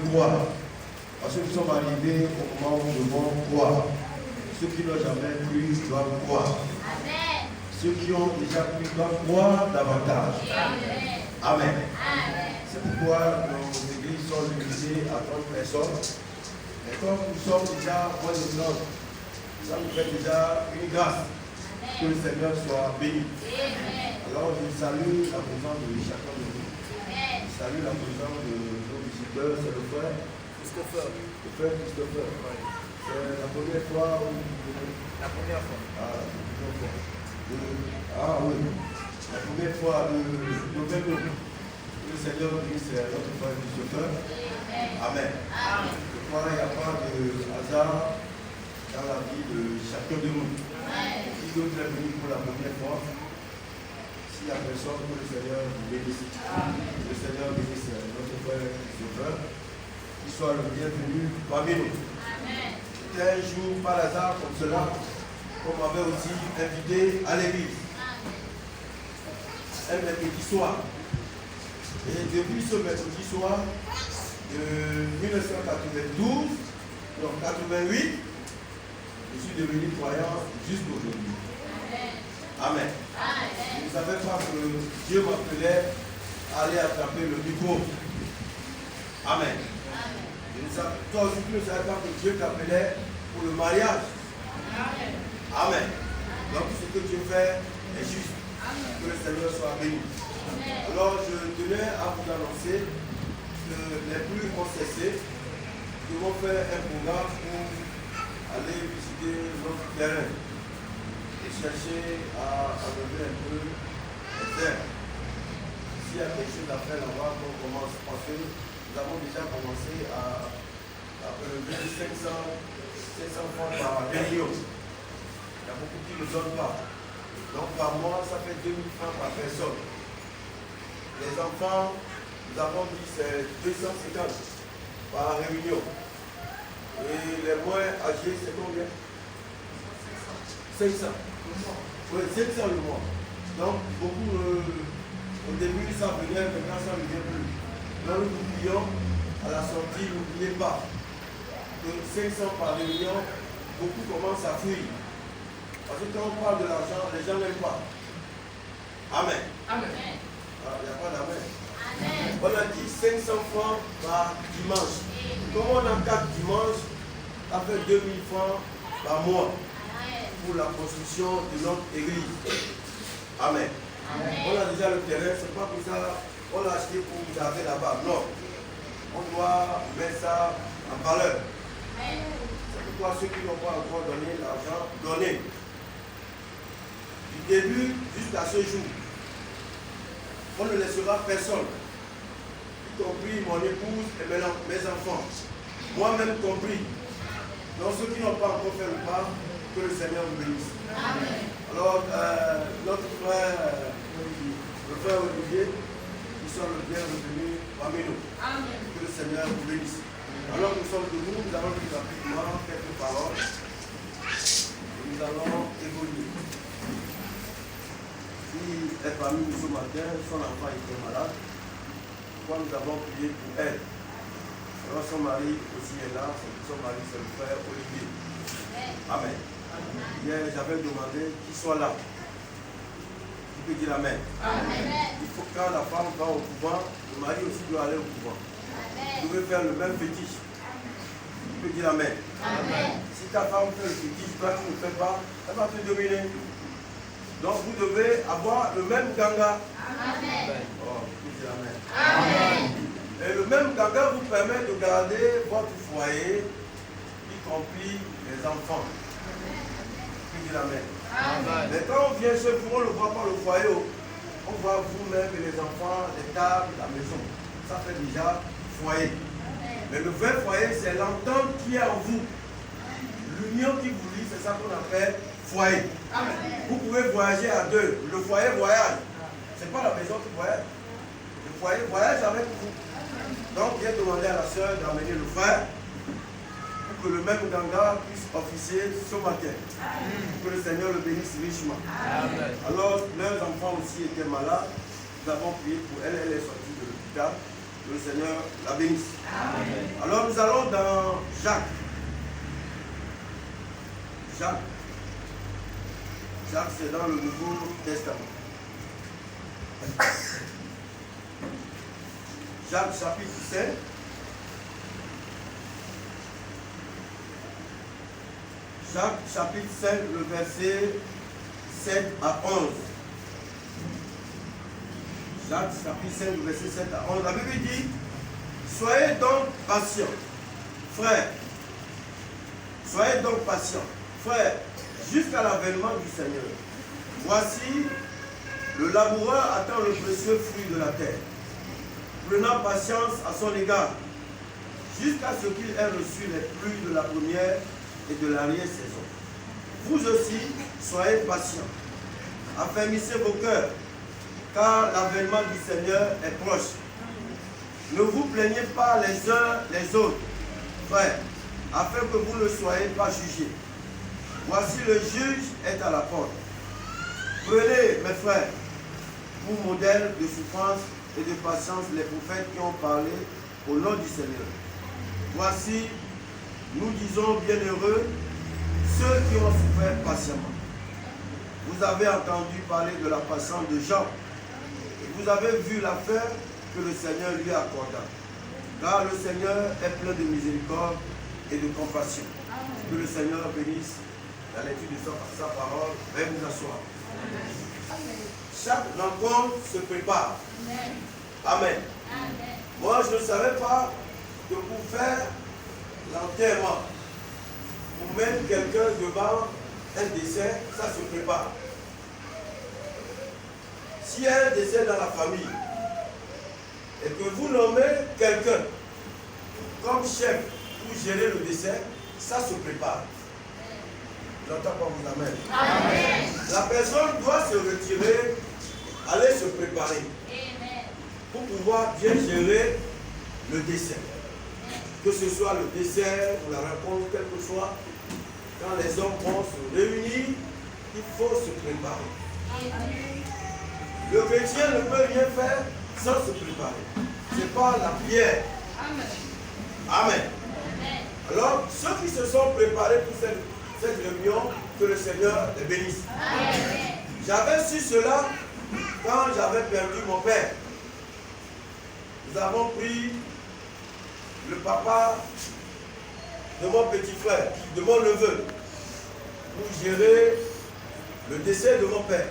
croire. Parce que nous sommes arrivés au moment où nous devons croire. Ceux qui n'ont jamais cru doivent croire. Amen. Ceux qui ont déjà cru doivent croire davantage. Amen. Amen. Amen. C'est pourquoi nos églises sont limitées à 30 personnes. Et comme nous sommes déjà moins de 30, ça nous fait déjà une grâce. Amen. Que le Seigneur soit béni. Amen. Alors je salue la présence de chacun de nous. Amen. Je salue la présence de nos visiteurs, c'est le frère Christopher. Le frère Christopher. Oui. C'est la première fois où la première fois. Ah, la première fois. Ah oui. La première fois de novembre. Le Seigneur dit c'est notre frère Christopher. Amen. Amen. Je crois qu'il n'y a pas de hasard dans la vie de chacun de nous. Si d'autres est venu pour la première fois, s'il y a personne, que le Seigneur vous bénisse. Le Seigneur bénisse notre frère Christopher. Qu'il soit le bienvenu parmi nous. C'était un jour par hasard comme cela qu'on m'avait aussi invité à l'église. Un mercredi soir. Et depuis ce mercredi soir, de 1992, donc 88, je suis devenu croyant jusqu'aujourd'hui. Amen. Je ne savais pas que Dieu m'appelait à aller attraper le micro. Amen. Toi aussi, tu ne savais pas que Dieu t'appelait pour le mariage. Amen. Donc ce que Dieu fait est juste. Que le Seigneur soit béni. Alors je tenais à vous annoncer que les pluies ont cessé. Nous devons faire un programme pour aller visiter notre terrain et chercher à enlever un peu les herbes. S'il y a quelque chose à faire là-bas, on commence. Parce que nous avons déjà commencé à enlever 500 francs par réunion. Il y a beaucoup qui ne donnent pas. Donc par mois, ça fait 2000 francs par personne. Les enfants, nous avons dit c'est 250 par réunion. Et les moins âgés, c'est combien? 500. Oui, 500 le mois. Donc beaucoup, au début ça venait, maintenant ça ne vient plus. Donc nous prions à la sortie, n'oubliez pas que 500 par réunion, beaucoup commencent à fuir. Parce que quand on parle de l'argent, les gens n'aiment pas. Amen. Amen. Il n'y a pas d'amen. On a dit 500 francs par dimanche. Comme on a 4 dimanches, ça fait 2000 francs par mois pour la construction de notre église. Amen. Amen. On a déjà le terrain, c'est pas pour ça, on l'a acheté pour vous garder là-bas. Non. On doit mettre ça en valeur. C'est pourquoi ceux qui n'ont pas encore donné l'argent, donnez. Du début jusqu'à ce jour, on ne laissera personne, y compris mon épouse et mes enfants, moi-même compris. Donc ceux qui n'ont pas encore fait le pas, que le Seigneur vous bénisse. Amen. Alors, notre frère, le frère Olivier, il soit le bienvenu parmi nous. Amen. Que le Seigneur vous bénisse. Alors nous sommes debout, nous allons dire rapidement quelques paroles. Et nous allons évoluer. Si est parmi nous ce matin, son enfant était malade, pourquoi nous avons prié pour elle. Alors son mari aussi est là, son mari c'est le frère Olivier. Amen. Hier j'avais demandé qu'il soit là. Tu peux dire Amen. Amen. Il faut que quand la femme va au couvent, le mari aussi doit aller au couvent. Vous devez faire le même fétiche. Tu peux dire Amen. Amen. Si ta femme fait le fétiche, toi tu ne le fais pas, elle va te dominer. Donc vous devez avoir le même ganga. Amen. Oh, tu peux dire Amen. Amen. Et le même ganga vous permet de garder votre foyer, y compris les enfants. Tu peux dire Amen. Amen. Mais quand on vient chez vous, on ne voit pas le foyer. On voit vous-même et les enfants, les tables, la maison. Ça fait déjà foyer. Mais le vrai foyer, c'est l'entente qui est en vous. L'union qui vous lie, c'est ça qu'on appelle foyer. Amen. Vous pouvez voyager à deux. Le foyer voyage. Ce n'est pas la maison qui voyage. Le foyer voyage avec vous. Donc, viens demander à la soeur d'amener le frère pour que le même ganga puisse officier ce matin. Pour que le Seigneur le bénisse richement. Amen. Alors, leurs enfants aussi étaient malades. Nous avons prié pour elle. Elle est sortie de l'hôpital. Que le Seigneur la bénisse. Amen. Jacques. Jacques. Jacques, c'est dans le Nouveau Testament. Jacques chapitre 5. Jacques chapitre 5, le verset 7 à 11. Jacques chapitre 5, le verset 7 à 11. La Bible dit, soyez donc patients, frères. Soyez donc patients, frères, jusqu'à l'avènement du Seigneur. Voici, le laboureur attend le précieux fruit de la terre, prenant patience à son égard, jusqu'à ce qu'il ait reçu les pluies de la première et de l'arrière-saison. Vous aussi, soyez patients, affermissez vos cœurs, car l'avènement du Seigneur est proche. Ne vous plaignez pas les uns les autres, frères, afin que vous ne soyez pas jugés. Voici le juge est à la porte. Prenez, mes frères, pour modèle de souffrance et de patience les prophètes qui ont parlé au nom du Seigneur. Voici, nous disons bienheureux ceux qui ont souffert patiemment. Vous avez entendu parler de la patience de Jean. Et vous avez vu l'affaire que le Seigneur lui accorda. Car le Seigneur est plein de miséricorde et de compassion. Que le Seigneur bénisse la lecture de sa parole. Veuillez vous asseoir. Chaque rencontre se prépare. Amen. Moi, je ne savais pas que pour faire l'enterrement, pour mettre quelqu'un devant un décès, ça se prépare. S'il y a un décès dans la famille, et que vous nommez quelqu'un comme chef pour gérer le décès, ça se prépare. J'entends pas vous amène. Amen. La personne doit se retirer, aller se préparer pour pouvoir bien gérer le décès. Que ce soit le décès ou la rencontre, quel que soit, quand les hommes vont se réunir, il faut se préparer. Le chrétien ne peut rien faire sans se préparer. C'est pas la prière. Amen. Alors, ceux qui se sont préparés pour cette réunion, que le Seigneur les bénisse. J'avais su cela quand j'avais perdu mon père. Nous avons pris le papa de mon petit frère, de mon neveu, pour gérer le décès de mon père.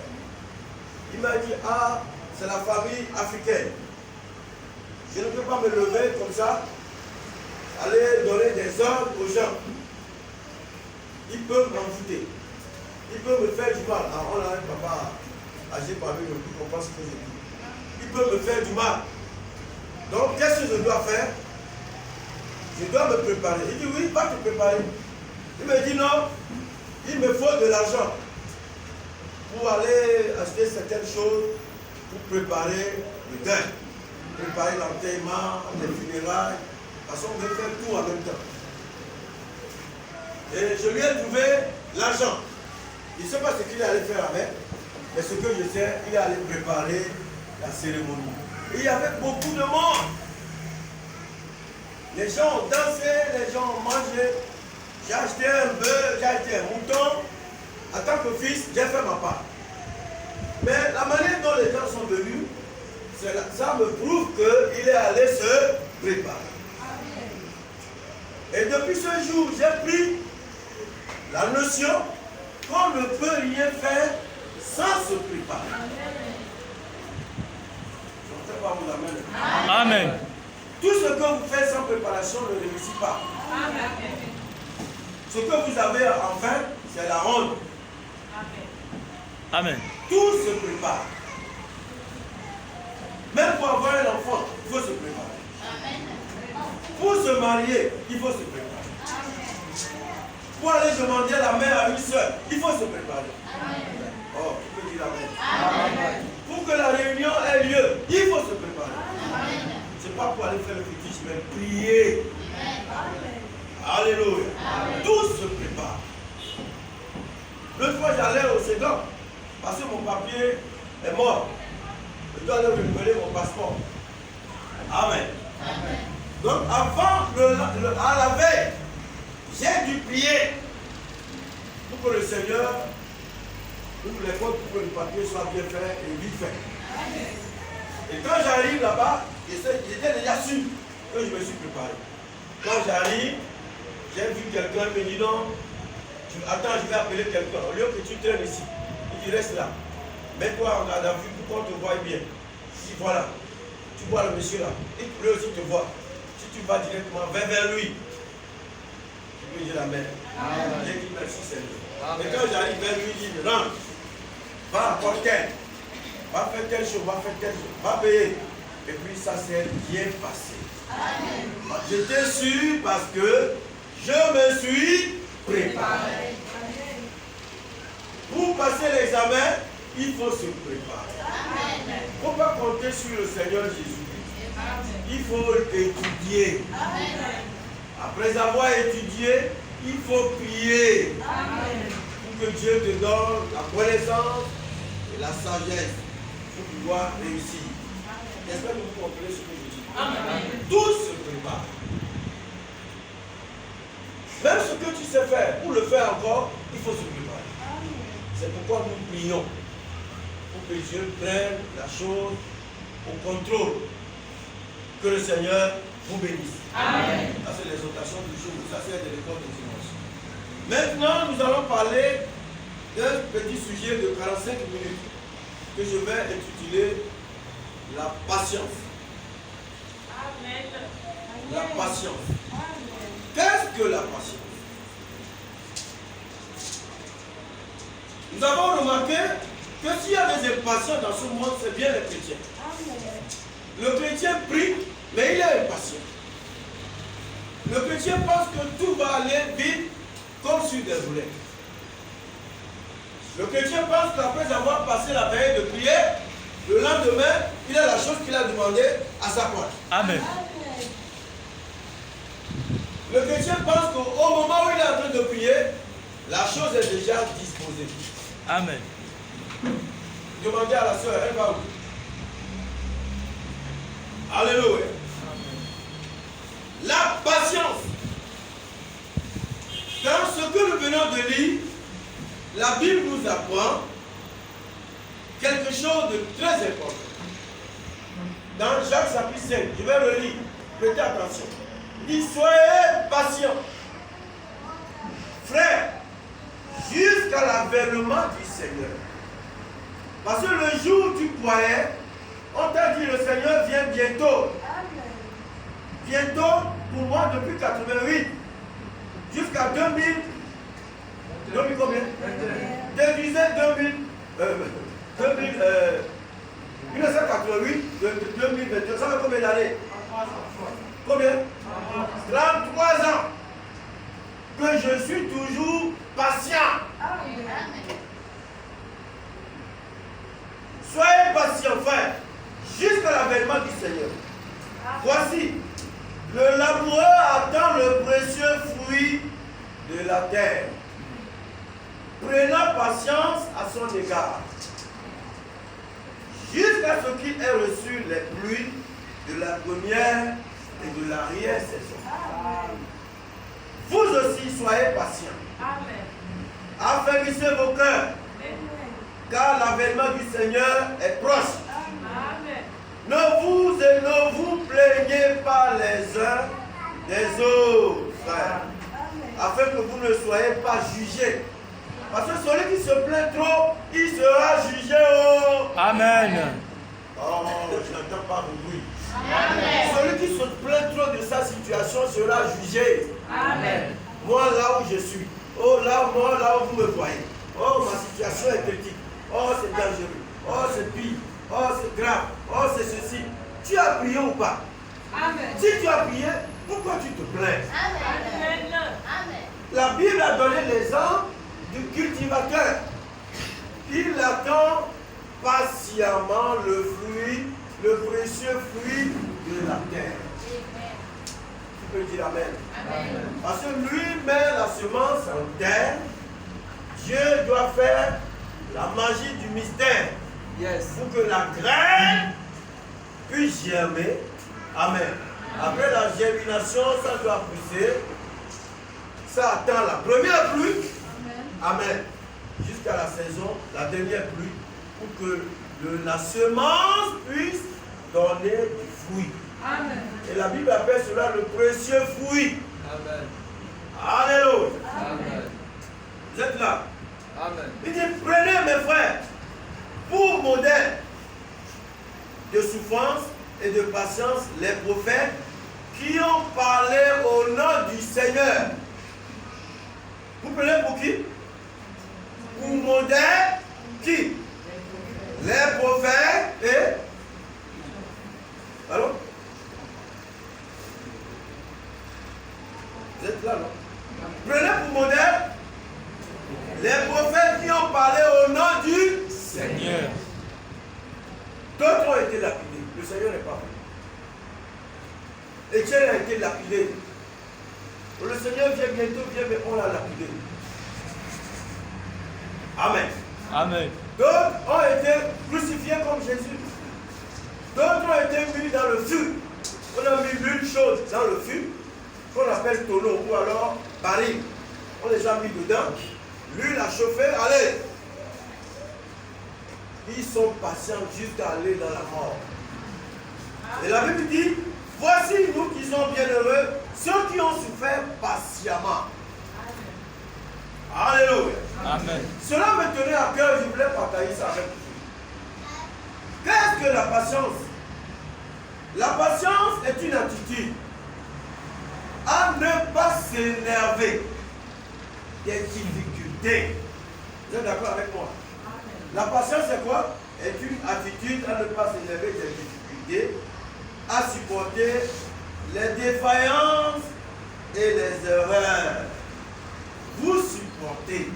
Il m'a dit, ah, c'est la famille africaine. Je ne peux pas me lever comme ça, aller donner des ordres aux gens. Ils peuvent m'envoûter. Ils peuvent me faire du mal. Alors, on a un papa âgé parmi nous qui comprend ce que je dis. Ils peuvent me faire du mal. Donc, qu'est-ce que je dois faire? Je dois me préparer. Il dit, oui, va te préparer. Il me dit, non, il me faut de l'argent pour aller acheter certaines choses pour préparer le deuil, préparer l'enterrement, les funérailles, parce qu'on veut faire tout en même temps. Et je lui ai trouvé l'argent. Il ne sait pas ce qu'il allait faire avec, mais ce que je sais, il allait préparer la cérémonie. Et il y avait beaucoup de monde. Les gens ont dansé, les gens ont mangé. J'ai acheté un bœuf, j'ai acheté un mouton. En tant que fils, j'ai fait ma part. Mais la manière dont les gens sont venus, ça me prouve qu'il est allé se préparer. Et depuis ce jour, j'ai pris la notion qu'on ne peut rien faire sans se préparer. Je ne sais pas vous amener. Amen. Tout ce que vous faites sans préparation ne réussit pas. Amen. Ce que vous avez enfin, c'est la honte. Amen. Tout se prépare. Même pour avoir un enfant, il faut se préparer. Pour se marier, il faut se préparer. Pour aller demander la main à une soeur, il faut se préparer. Oh, tu peux dire amen. Pour que la réunion ait lieu, il faut se préparer. Ce n'est pas pour aller faire le fétiche, mais prier. Alléluia. Tout se prépare. L'autre fois, j'allais au Sédan, parce que mon papier est mort. Je dois aller renouveler mon passeport. Amen. Donc, avant, à la veille J'ai dû prier pour que le Seigneur ouvre les portes pour que le papier soit bien fait et vite fait. Et quand j'arrive là-bas, j'étais déjà sûr que je me suis préparé. Quand j'arrive, j'ai vu quelqu'un me dit non, attends, je vais appeler quelqu'un. Au lieu que tu traînes ici, il dit reste là. Mets-toi en garde à vue pour qu'on te voie bien. Je dis voilà, tu vois le monsieur là, il pourrait aussi te voir. Si tu vas directement vers lui, je lui dis la main. J'ai dit merci Seigneur. Mais quand j'arrive vers lui, il dit rentre, va apporter, va faire telle chose, va faire telle chose, va payer. Et puis ça s'est bien passé. J'étais sûr parce que je me suis préparé. Pour passer l'examen, il faut se préparer. Il ne faut pas compter sur le Seigneur Jésus-Christ. Il faut étudier. Après avoir étudié, il faut prier. Pour que Dieu te donne la connaissance et la sagesse pour pouvoir réussir. J'espère que vous comprenez ce que je dis. Tout se prépare. Même ce que tu sais faire, pour le faire encore, il faut se préparer. C'est pourquoi nous prions. Pour que Dieu prenne la chose au contrôle. Que le Seigneur vous bénisse. Amen. Ça, c'est l'exhortation du jour. Ça, c'est de l'école de dimanche. Maintenant, nous allons parler d'un petit sujet de 45 minutes que je vais intituler la patience. Amen. La patience. Qu'est-ce que la patience? Nous avons remarqué que s'il y a des impatients dans ce monde, c'est bien les chrétiens. Le chrétien prie, mais il est impatient. Le chrétien pense que tout va aller vite comme sur des roulettes. Le chrétien pense qu'après avoir passé la veille de prière, le lendemain, il a la chose qu'il a demandé à sa porte. Amen. Le chrétien pense qu'au moment où il est en train de prier, la chose est déjà disposée. Amen. Demandez à la soeur, elle va où? Alléluia. Amen. La patience. Dans ce que nous venons de lire, la Bible nous apprend quelque chose de très important. Dans Jacques chapitre 5, je vais le lire. Prêtez attention. Il dit, soyez patients, frères, jusqu'à l'avènement du Seigneur. Parce que le jour où tu croyais, on t'a dit le Seigneur vient bientôt. Bientôt, pour moi, depuis 88 jusqu'à 2000. 2000 combien? 1988, 2022, ça fait combien d'années? Combien? 33 ans. Que je suis toujours patient. Soyez patients, frères, jusqu'à l'avènement du Seigneur. Voici, le laboureur attend le précieux fruit de la terre, prenant patience à son égard, jusqu'à ce qu'il ait reçu les pluies de la première et de l'arrière-saison. Vous aussi soyez patients. Affermissez vos cœurs, car l'avènement du Seigneur est proche. Amen. Ne vous plaignez pas les uns des autres, frères, afin que vous ne soyez pas jugés. Parce que celui qui se plaint trop, il sera jugé. Amen. Oh, je n'entends pas le bruit. Amen. Celui qui se plaint trop de sa situation sera jugé. Amen. Moi, là où je suis, oh là, moi, là où vous me voyez, oh, ma situation est critique, oh, c'est dangereux, oh, c'est pire, oh, c'est grave, oh, c'est ceci. Tu as prié ou pas? Amen. Si tu as prié, pourquoi tu te plains? Amen. Amen. La Bible a donné l'exemple du cultivateur. Il attend patiemment le fruit, le précieux fruit de la terre. Tu peux dire Amen. Amen. Parce que lui met la semence en terre. Dieu doit faire la magie du mystère. Yes. Pour que la graine puisse germer. Amen. Après la germination, ça doit pousser. ça attend la première pluie. Amen. Jusqu'à la saison, la dernière pluie, pour que la semence puisse donner du fruit. Amen. Et la Bible appelle cela le précieux fruit. Amen. Alléluia. Amen. Vous êtes là? Amen. Il dit, prenez mes frères pour modèle de souffrance et de patience les prophètes qui ont parlé au nom du Seigneur. Vous prenez pour qui? Pour modèle qui? Les prophètes et... Allô? Vous êtes là, non? Prenez pour modèle les prophètes qui ont parlé au nom du Seigneur. D'autres ont été lapidés. Le Seigneur n'est pas venu. Étienne a été lapidé. Le Seigneur vient bientôt, mais on l'a lapidé. Amen. Amen. D'autres ont été crucifiés comme Jésus. D'autres ont été mis dans le feu. On a mis l'huile chaude dans le feu, qu'on appelle tonneau ou alors baril. On les a mis dedans. L'huile a chauffé, allez. Ils sont patients jusqu'à aller dans la mort. Et la Bible dit, voici nous qui sommes bienheureux, ceux qui ont souffert patiemment. Alléluia. Amen. Cela me tenait à cœur, je voulais partager ça avec vous. Qu'est-ce que la patience? La patience est une attitude à ne pas s'énerver des difficultés. Vous êtes d'accord avec moi? La patience, c'est quoi? Est une attitude à ne pas s'énerver des difficultés, à supporter les défaillances et les erreurs. Vous supportez,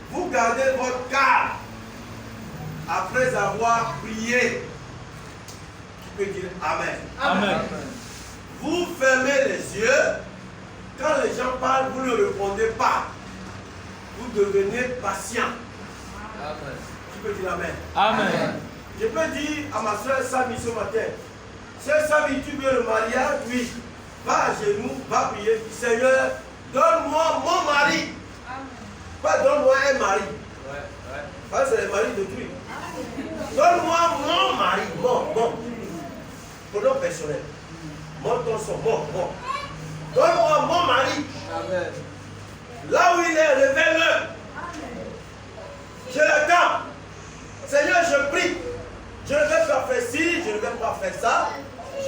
vous gardez votre calme après avoir prié. Qui peut dire Amen? Amen. Vous fermez les yeux. Quand les gens parlent, vous ne répondez pas. Vous devenez patient. Amen. Qui peut dire Amen? Amen. Je peux dire à ma soeur Samy ce matin, soeur Samy, tu veux le mariage? Oui. Va à genoux, va prier. Seigneur, donne-moi mon mari. Pas donne-moi un mari. Parce que c'est le mari d'autrui. Donne-moi mon mari. Bon. Pronom personnel. Mon ton son. Bon. Donne-moi mon mari. Amen. Là où il est, révèle-le. Je l'attends. Seigneur, je prie. Je ne vais pas faire ci, je ne vais pas faire ça.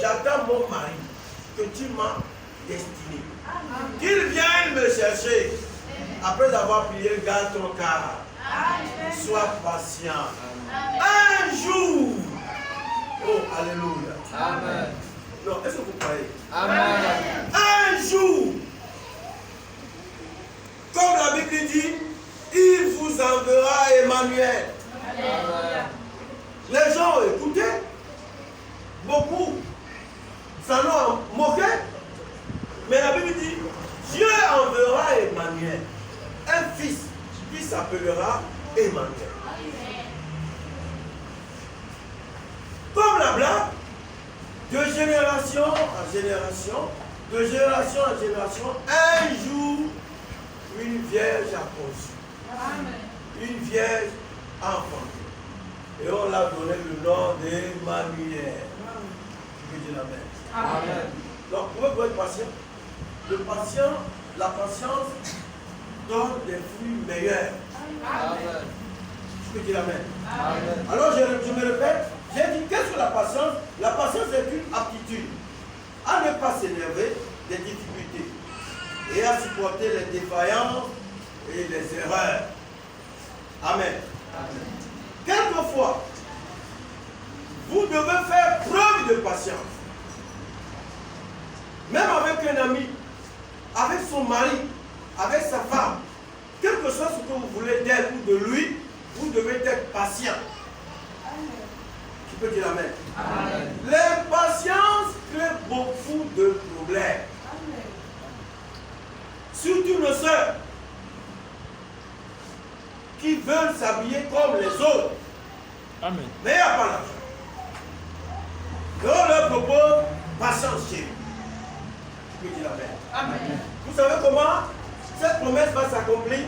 J'attends mon mari que tu m'as destiné. Qu'il vienne me chercher. Après avoir prié, garde ton cœur. Sois patient. Un jour. Oh, alléluia. Amen. Non, est-ce que vous croyez? Amen. Un jour. Comme la Bible dit, il vous enverra Emmanuel. Amen. Les gens ont écouté. Beaucoup s'en ont moqué. Mais la Bible dit, Dieu enverra Emmanuel. Un fils qui s'appellera Emmanuel. Comme la blague, de génération en génération, de génération en génération, un jour, une vierge a conçu. Une vierge enfantée. Et on l'a donné le nom d'Emmanuel. Je veux dire Amen. Amen. Donc, vous pouvez être patient. La patience donne des fruits meilleurs. Amen. Je peux dire Amen. Amen. Alors, je me répète, j'ai dit, qu'est-ce que la patience? La patience est une aptitude à ne pas s'énerver des difficultés et à supporter les défaillances et les erreurs. Amen. Amen. Quelquefois, vous devez faire preuve de patience. Même avec un ami, avec son mari, avec sa femme, quel que soit ce que vous voulez d'elle ou de lui, vous devez être patient. Tu peux dire Amen. Amen. L'impatience crée beaucoup de problèmes. Surtout nos sœurs qui veulent s'habiller comme les autres. Amen. Mais il n'y a pas l'argent. Et on leur propose patience chez eux. Tu peux dire Amen. Amen. Vous savez comment cette promesse va s'accomplir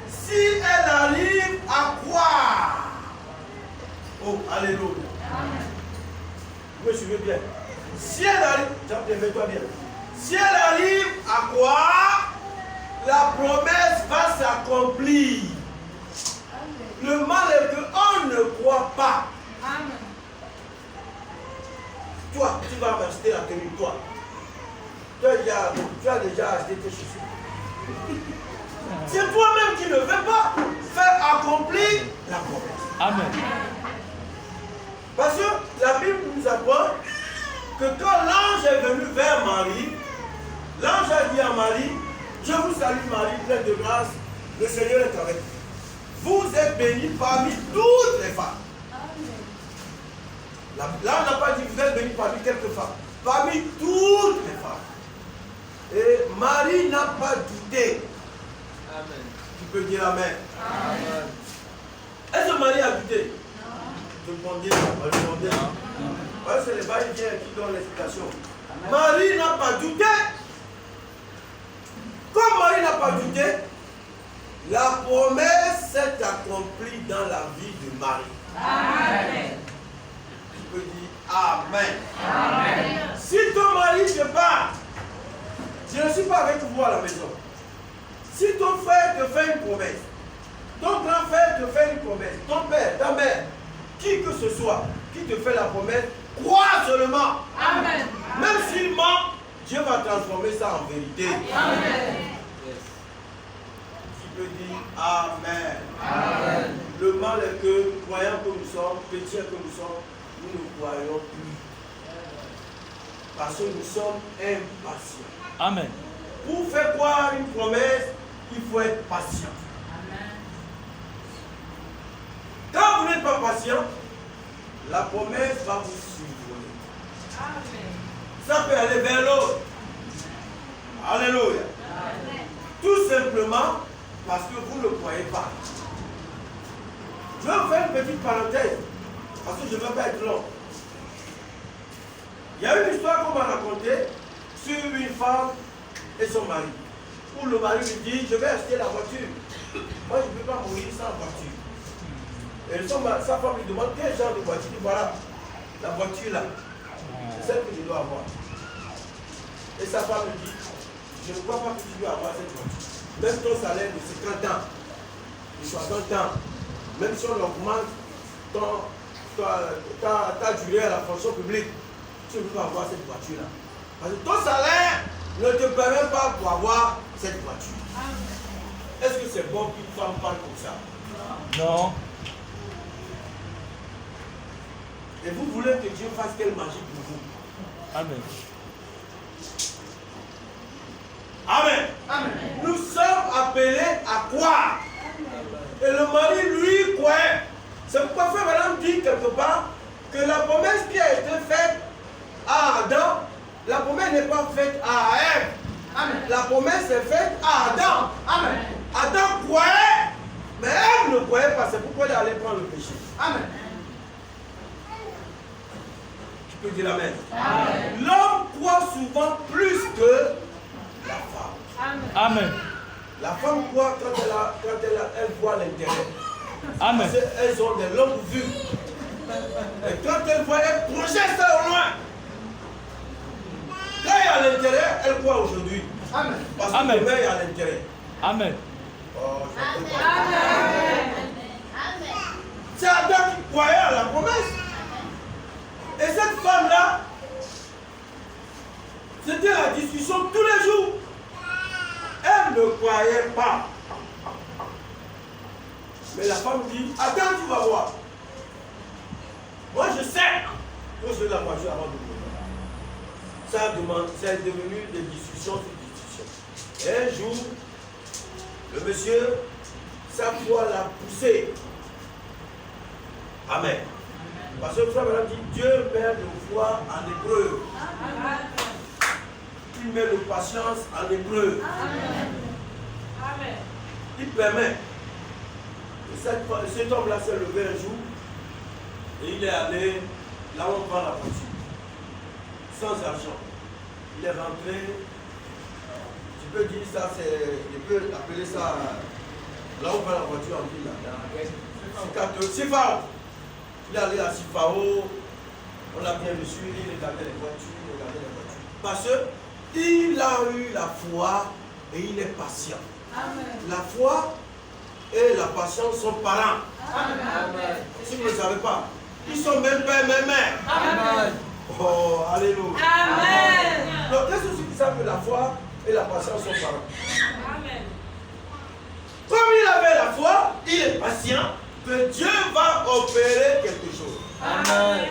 si elle arrive à croire. Oh, alléluia. Vous me suivez bien. Si elle arrive, mets-toi bien. Si elle arrive à croire, la promesse va s'accomplir. Le mal est qu'on ne croit pas. Amen. Toi, tu vas acheter la tenue, toi. Tu as déjà acheté tes chaussures. C'est toi-même qui ne veux pas faire accomplir la promesse. Amen. Parce que la Bible nous apprend que quand l'ange est venu vers Marie, l'ange a dit à Marie, je vous salue Marie, pleine de grâce, le Seigneur est avec vous. Vous êtes bénie parmi toutes les femmes. Là, on n'a pas dit vous êtes bénie parmi quelques femmes. Parmi toutes les femmes. Et Marie n'a pas douté. Amen. Tu peux dire Amen. Amen. Est-ce que Marie a douté? Je répondais, voilà, c'est les va-et-vient qui donnent l'explication. Marie n'a pas douté. Comme Marie n'a pas douté, la promesse s'est accomplie dans la vie de Marie. Amen. Tu peux dire Amen. Amen. Si ton mari te parle, je ne suis pas avec vous à la maison. Si ton frère te fait une promesse, ton grand frère te fait une promesse, ton père, ta mère, qui que ce soit qui te fait la promesse, crois seulement. Amen. Même s'il ment, Dieu va transformer ça en vérité. Amen. Tu peux dire Amen. Amen. Le mal est que, croyants que nous sommes, chrétiens que nous sommes, nous ne croyons plus. Parce que nous sommes impatients. Amen. Pour faire croire une promesse, il faut être patient. Quand vous n'êtes pas patient, la promesse va vous suivre. Amen. Ça peut aller vers l'autre. Alléluia. Tout simplement parce que vous ne croyez pas. Je vais vous faire une petite parenthèse, parce que je ne veux pas être long. Il y a une histoire qu'on m'a racontée sur une femme et son mari. Où le mari lui dit, je vais acheter la voiture. Moi, je ne peux pas mourir sans voiture. Et sa femme lui demande, quel genre de voiture? Il dit, voilà, la voiture là. C'est celle que je dois avoir. Et sa femme lui dit, je ne crois pas que tu dois avoir cette voiture. Même ton salaire de 50 ans, de 60 ans, même si on augmente ta durée à la fonction publique, tu ne peux pas avoir cette voiture-là. Parce que ton salaire ne te permet pas d'avoir cette voiture. Est-ce que c'est bon qu'une femme parle comme ça? Non. Et vous voulez que Dieu fasse quelle magie pour vous? Amen. Amen. Amen. Nous sommes appelés à croire. Et le mari, lui, croyait. C'est pourquoi Frère Madame dit quelque part que la promesse qui a été faite à Adam, la promesse n'est pas faite à Ève. Amen. La promesse est faite à Adam. Amen. Adam croyait, mais Ève ne croyait pas. C'est pourquoi elle allait prendre le péché. Amen. Tu peux dire Amen. Amen. L'homme croit souvent plus que la femme. Amen. Amen. La femme croit quand elle voit l'intérêt. Amen. Elles ont des longues vues. Et quand elle voit, elle projette ça au loin. Quand il y a l'intérêt, elle croit aujourd'hui. Amen. Parce que Amen. demain, il y a l'intérêt. Amen. Oh, Amen. c'est Adam qui croyait à la promesse. Et cette femme-là, c'était la discussion tous les jours. Elle ne croyait pas. Mais la femme dit, attends, tu vas voir. Moi, je sais que je vais la voiture avant de mourir. Ça est devenu des discussions sur discussions. Et un jour, le monsieur, sa foi l'a poussé. Amen. Parce que frère Madame dit, Dieu met nos foi en épreuve. Il met nos patience en épreuve. Amen. Il permet. Et cet homme-là s'est levé un jour et il est allé là où on vend la voiture. Sans argent. Il est rentré. Je peux dire ça, je peux appeler ça, là où on prend la voiture en ville, là. Sifao. Il est allé à Sifao, on l'a bien reçu, il regardait les voitures, Parce qu'il a eu la foi et il est patient. Amen. La foi et la patience sont parents. Amen. Si vous ne le savez pas, ils sont même père, même mère. Amen. Oh, alléluia. Amen. Donc, qu'est-ce que qui savent que la foi et la patience sont parents? Amen. Comme il avait la foi, il est patient que Dieu va opérer quelque chose. Amen.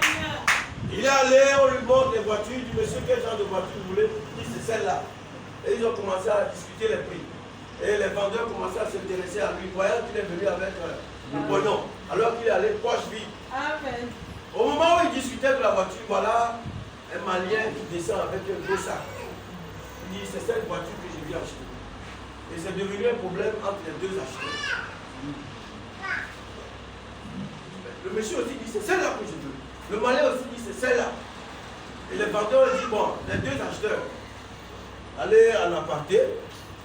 Il est allé, on lui montre les voitures, il dit, monsieur, quel genre de voiture vous voulez? Il dit, c'est celle-là. Et ils ont commencé à discuter les prix. Et les vendeurs commençaient à s'intéresser à lui, voyant qu'il est venu avec le pognon, alors qu'il est allé poche vide. Amen. Au moment où il discutait de la voiture, voilà un Malien qui descend avec un gros sac. Il dit, c'est cette voiture que je viens acheter. Et c'est devenu un problème entre les deux acheteurs. Le monsieur aussi dit, c'est celle-là que je veux. Le Malien aussi dit, c'est celle-là. Et le vendeur dit, bon, les deux acheteurs, allez à l'aparté,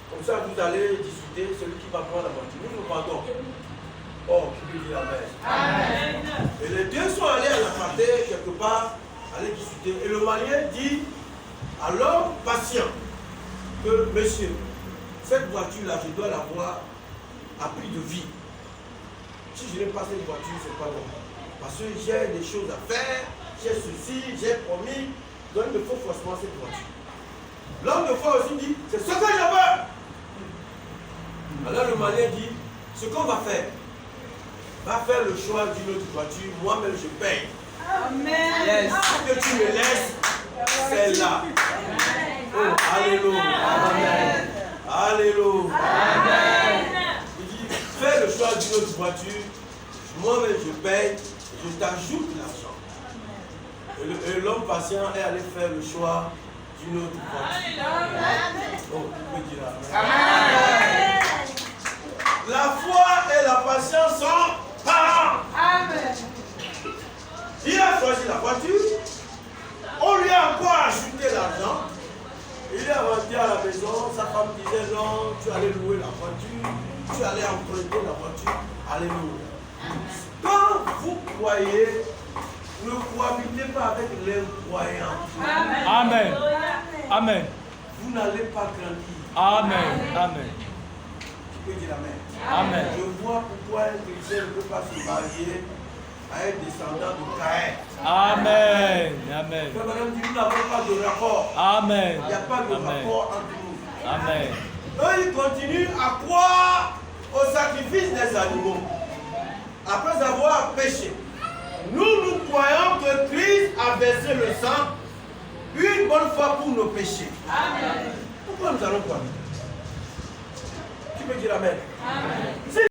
comme ça vous allez discuter celui qui va prendre la voiture. Nous vendons. Oh, qui peut dire amen. Amen. Et les deux sont allés à l'aparté, quelque part, aller discuter. Et le Malien dit, alors, patient, que monsieur, cette voiture-là, je dois l'avoir à prix de vie. Si je n'ai pas cette voiture, c'est pas bon. Parce que j'ai des choses à faire, j'ai ceci, j'ai promis, donc il me faut forcément cette voiture. L'homme de foi aussi dit, c'est ce que je veux. Alors le Malien dit, ce qu'on va faire le choix d'une autre voiture, moi-même je paye. Amen. Yes. Ce que tu me laisses, c'est là. Oh, alléluia. Amen. Alléluia. Amen. Il dit, fais le choix d'une autre voiture, moi-même je paye, je t'ajoute l'argent. Et l'homme patient est allé faire le choix d'une autre voiture. Oh, tu peux dire amen. La foi et la patience sont parents. Amen. Il a choisi la voiture, on lui a encore ajouté l'argent. Il est rentré à la maison, sa femme disait non, tu allais louer la voiture, tu allais emprunter la voiture. Alléluia. Quand vous croyez, ne cohabitez pas avec les croyants. Amen. Amen. Vous n'allez pas grandir. Amen. Amen. Tu peux dire amen. Amen. Je vois pourquoi un chrétien ne peut pas se marier à un descendant de Caïn. Amen. Amen. Mais madame dit, nous n'avons pas de rapport. Amen. Il n'y a pas de Amen. rapport entre nous. Amen. Eux, ils continuent à croire au sacrifice des animaux. Après avoir péché. Nous croyons que Christ a versé le sang une bonne fois pour nos péchés. Amen. Pourquoi nous allons croire? Tu peux dire amen. Amen.